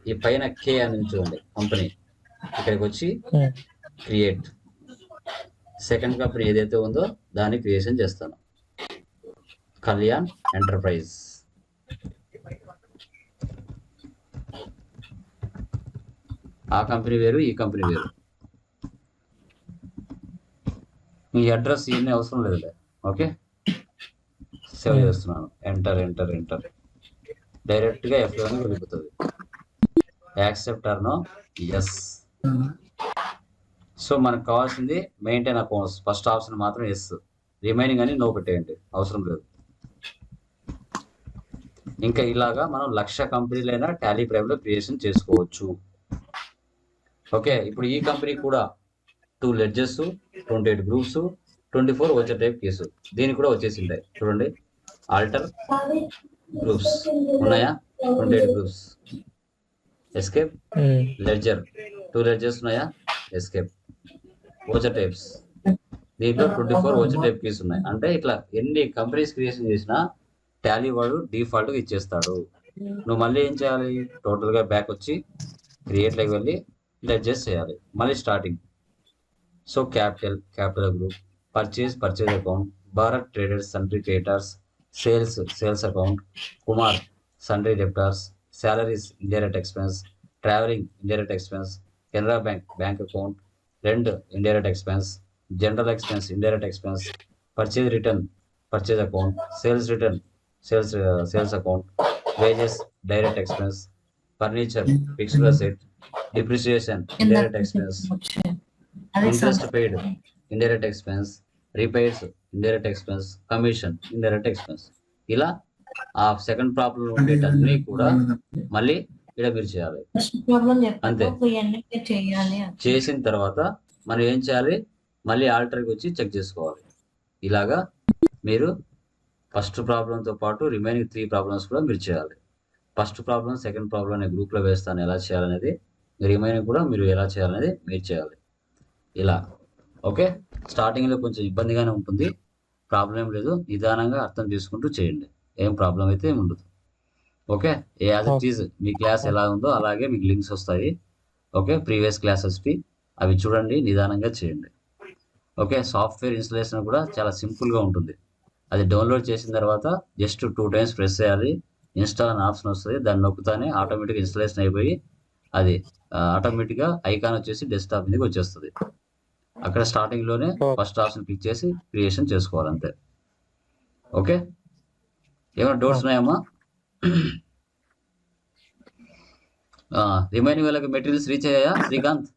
ఈ పైన కే అని చూడండి కంపెనీ, ఇక్కడికి వచ్చి క్రియేట్. సెకండ్ కంపెనీ ఏదైతే ఉందో దాన్ని క్రియేషన్ చేస్తాను, కళ్యాణ్ ఎంటర్ప్రైజ్. ఆ కంపెనీ వేరు, ఈ కంపెనీ వేరు. మీ అడ్రస్ ఇవన్నీ అవసరం లేదులే. ఓకే, సేవ్ చేస్తున్నాను. ఎంటర్ ఎంటర్ ఎంటర్, డైరెక్ట్గా F1 వెళ్ళిపోతుంది. Accept or no, yes. So మనకు కావాల్సింది మెయింటైన్ అకౌంట్స్, ఫస్ట్ ఆప్షన్ మాత్రం ఎస్, రిమైనింగ్ అని నో పెట్టేయండి, అవసరం లేదు. ఇంకా ఇలాగా మనం 1,00,000 కంపెనీలైనా టాలీ ప్రైమ్లో క్రియేషన్ చేసుకోవచ్చు. ఓకే, ఇప్పుడు ఈ కంపెనీ కూడా 2 లెడ్జెస్, 28 గ్రూప్స్, 24 వచ్చే టైప్ కేసు, దీనికి కూడా వచ్చేసి ఉంటాయి. చూడండి, ఆల్టర్ గ్రూప్స్ ఉన్నాయా, 28 గ్రూప్స్. ఎస్కేప్ లెడ్జర్, 2 లెడ్జర్స్ ఉన్నాయా, ఎస్కేప్. వచ్చే టైప్స్, దీంట్లో 24 వచ్చే టైప్ కీస్ ఉన్నాయి. అంటే ఇట్లా ఎన్ని కంపెనీస్ క్రియేషన్ చేసినా టాలీ వాడు డిఫాల్ట్గా ఇచ్చేస్తాడు. నువ్వు మళ్ళీ ఏం చేయాలి, టోటల్గా బ్యాక్ వచ్చి క్రియేట్లోకి వెళ్ళి లెడ్జెస్ చేయాలి, మళ్ళీ starting. So capital group, purchase account, Bharat traders sundry creditors, sales account, Kumar sundry debtors, salaries indirect expense, traveling indirect expense, Canara bank account, rent indirect expense, general expense indirect expense, purchase return purchase account, sales return sales account, wages direct expense, furniture fixed asset, depreciation indirect expense, interest paid indirect expense, repairs indirect expense, commission indirect expense. ఇలా ఆ second problem ఉండేటన్నీ కూడా మళ్ళీ ఇక్కడ మీరు చేయాలి. అంతే, చేసిన తర్వాత మనం ఏం చేయాలి, మళ్ళీ ఆల్టర్కి వచ్చి చెక్ చేసుకోవాలి. ఇలాగా మీరు ఫస్ట్ ప్రాబ్లంతో పాటు రిమైనింగ్ 3 ప్రాబ్లమ్స్ కూడా మీరు చేయాలి. ఫస్ట్ ప్రాబ్లం, సెకండ్ ప్రాబ్లం అనే గ్రూప్లో వేస్తాను ఎలా చేయాలనేది, రిమైనింగ్ కూడా మీరు ఎలా చేయాలనేది మీరు చేయాలి. ఇలా ఓకే. స్టార్టింగ్లో కొంచెం ఇబ్బందిగానే ఉంటుంది, ప్రాబ్లం ఏం లేదు, నిదానంగా అర్థం చేసుకుంటూ చేయండి, ఏం ప్రాబ్లం అయితే ఏమి ఉండదు. Okay, as it is me class ఎలా ఉందో అలాగే మీకు లింక్స్ వస్తాయి. ఓకే, ప్రీవియస్ క్లాసెస్కి అవి చూడండి, నిదానంగా చేయండి. ఓకే, సాఫ్ట్వేర్ ఇన్స్టలేషన్ కూడా చాలా సింపుల్గా ఉంటుంది. అది డౌన్లోడ్ చేసిన తర్వాత జస్ట్ 2 టైమ్స్ ప్రెస్ చేయాలి, ఇన్స్టాల్ అనే ఆప్షన్ వస్తుంది, దాన్ని నొక్కుతానే ఆటోమేటిక్గా ఇన్స్టలేషన్ అయిపోయి అది ఆటోమేటిక్గా ఐకాన్ వచ్చేసి డెస్క్టాప్ మీదకి వచ్చేస్తుంది. అక్కడ స్టార్టింగ్లోనే ఫస్ట్ ఆప్షన్ క్లిక్ చేసి క్రియేషన్ చేసుకోవాలి, అంతే. ఓకే, ఏమైనా డౌట్స్ ఉన్నాయమ్మా? రిమైనింగ్ వాళ్ళకి మెటీరియల్స్ రీచ్ అయ్యాయా శ్రీకాంత్?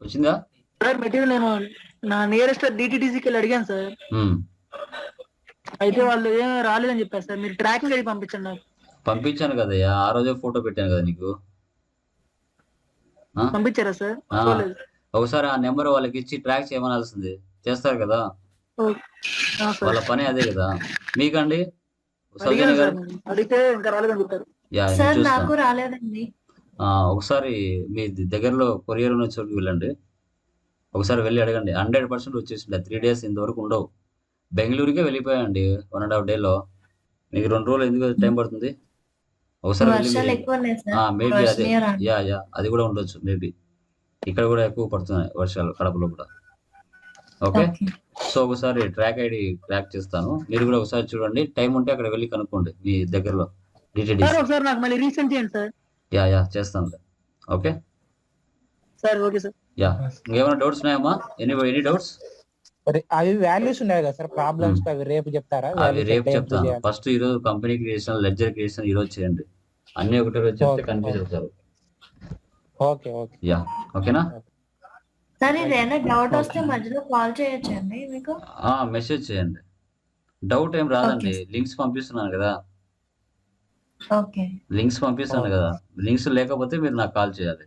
వచ్చిందా సార్ మెటీరియల్? నేను నా నియరెస్ట్ డిటిడిసికి వెళ్ళి అడిగాను సార్, అయితే వాళ్ళు ఏం రాలేదని చెప్పారు సార్. మీరు ట్రాకింగ్ అడిగి పంపించండి నాకు. పంపించాను కదయ్యా, ఆ రోజే ఫోటో పెట్టాను కదా నీకు. పంపించారా సార్? ఒకసారి ఆ నెంబర్ వాళ్ళకి ఇచ్చి ట్రాక్ చేయమనాల్సింది, చేస్తారు కదా, వాళ్ళ పని అదే కదా. మీకండి అడిగితే ఇంకా రాలేదని చెప్పారు. నాకు రాలేదండి. ఒకసారి మీ దగ్గరలో కొరియర్ ఉన్న చోటుకి వెళ్ళండి, ఒకసారి వెళ్ళి అడగండి. 100% వచ్చేసింది. 3 డేస్ ఇంతవరకు ఉండవు. బెంగళూరుకే వెళ్ళిపోయాయండి 1.5 డేలో. మీకు 2 రోజులు ఎందుకు టైం పడుతుంది? ఒకసారి మేబీ అదే అది కూడా ఉండొచ్చు, మేబీ ఇక్కడ కూడా ఎక్కువ పడుతున్నాయి వర్షాలు, కడపలో కూడా. ఓకే, సో ఒకసారి ట్రాక్ ఐడి ట్రాక్ చేస్తాను, మీరు కూడా ఒకసారి చూడండి, టైం ఉంటే అక్కడ వెళ్ళి కనుక్కోండి మీ దగ్గరలో డిటిడిసి. సార్ ఒకసారి నాకు మళ్ళీ రీసెంట్ చేయండి సార్. యా చేస్తాను. Okay sir okay sir. Yeah, ఇంకేమైనా డౌట్స్ ఉన్నాయమ్మా? Any doubts? అవి వాల్యూస్ ఉన్నాయి కదా సార్ ప్రాబ్లమ్స్, అవి రేపు చెప్తారా? అవి రేపు చెప్తాను. ఫస్ట్ ఈరోజు కంపెనీ క్రియేషన్, లెడ్జర్ క్రియేషన్ ఈరోజు చేయండి. అన్ని ఒకటే రోజు చెప్తే కన్ఫ్యూజ్ అవుతారు. ఓకే యా, ఓకేనా? సార్ ఏదైనా డౌట్ వస్తే మధ్యలో కాల్ చేయొచ్చండి మీకు? మెసేజ్ చేయండి. డౌట్ ఏం రాదండి, లింక్స్ పంపిస్తున్నాను కదా. ఓకే, లింక్స్ పంపిస్తాను కదా, లింక్స్ లేకపోతే మీరు నాకు కాల్ చేయాలి.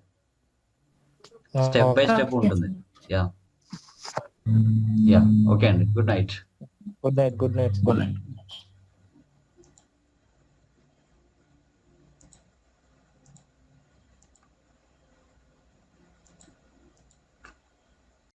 స్టెప్ బై స్టెప్ ఉంటుంది. యా ఓకే అండి. Good night. Good night.